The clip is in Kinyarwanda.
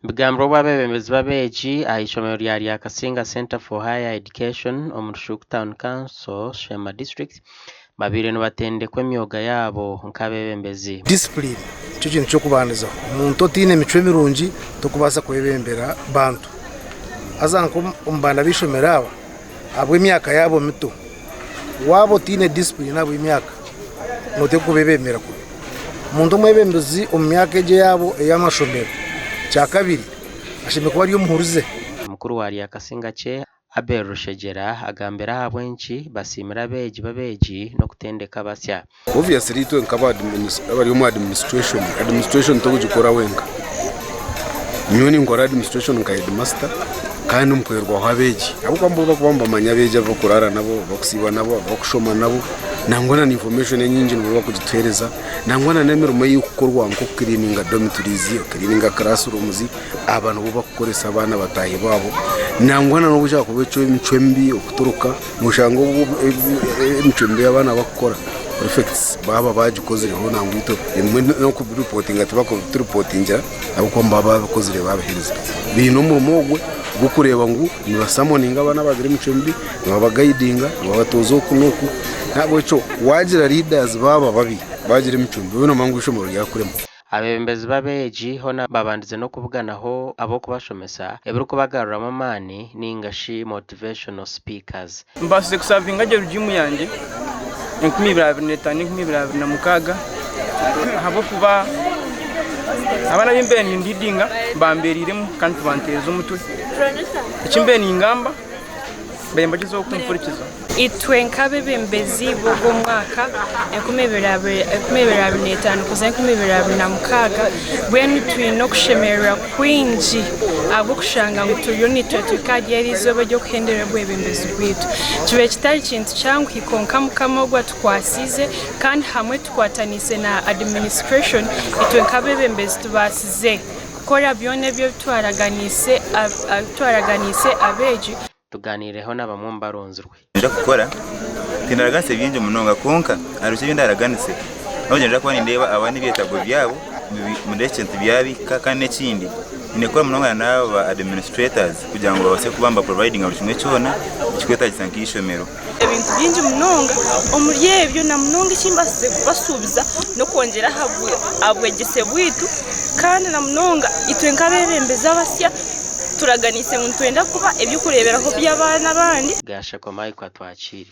Bigambiro bw'abebembezi b'abeegi aha ishomero lya Kasinga Center for Higher Education omu Lushuku Town Council Shema District babiire nibatendekwa emyoga yaabo nk'abebembezi. Discipline cyo kintu cyo kubanizaho omuntu otiine emico mirungi tokubaasa kwebembera bantu azanko ombanda b'ishomero aba abw'emyaka yaabo mito waba otiine discipline abo emyaka notekubebembera kubi omuntu omwebembezi omu myaka egi yaabo ey'amashomero kyakabiri ashime kuba ari omuhurize. Mukuru wa lya Kasinga kye Abel Rushegera agambira habwenki basimira abeegi n'okutendeka basya. Obviously itwe nk'abari mu administration tokugikora wenka nyoni nkora administration nka headmaster kandi mukwerwaho abeegi abo kwamba bakubamba amanya abeegi abakurara nabo bakusiba nabo bakushoma nabo nangwana na information nyingi nibo bakugitwereza nangwana n'emirimo y'ukukorwa nko cleaning dormitories cleaning classrooms abantu bo bakukoresa abana batahi babo nangwana no bushaka kubecho imicwembi okuturuka mushango imicwembi abana bakukora perfects baba bagikozreho nangwito imwe no ku reporting atubako reportingira abo kwamba babakozire babahereza bino mu mogwe gukureba ngo nibasamoninga abana bagire imicwembi babagaidinga babatozo kunuku ntabwo cyo wagira leaders baba babi bagira imicumbi bino mangwisho mu ryakuremo. Abebembezi b'abeegi hona babandize no kuvuganaho abo kubashomesa ebiri kubagarura amani n'ingashi motivational speakers. Mbasize kusavinga je rugimu yanjye 2025-2026 habo kuba abana b'imbeni ndidinga bamberiremo kandi tubantezo umutwe ikimbeni ingamba bayembagize okumfurikiza itwe nk'abebembezi b'ugo mwaka 2025 kuza 2026 bwenu twino kushemerera kwingi abo kushanga ngo tuyunitwe tukajya erizoba ryo kuhendera bwebembezi bwitu kibe kitari kintu cyangwa ikonka mukamogwa twasize kandi hamwe tukwatanise na administration itwe nk'abebembezi tubasize gukora byone byo twaraganise abeegi tuganireho n'abamwumba ronzurwe nja gukora tindaraganise byinje munonga konka arushe bindaraganise nogenda kuba ndeba abandi byetago byabo mudekintu byabi kandi n'ekindi inekora munonga n'aba administrators kugira ngo base kubamba providing arushimwe cyona kikwetagiza nk'ishomero ebintu byinje munonga omuryebyo na munonga ikimbasize kubasubiza no kongera abwegese bwitu kandi na munonga itwe nk'abebembeza basya turaganise muntu wenda kuba ebyo kureberaho by'abana bandi gasha ko Mike atwakire.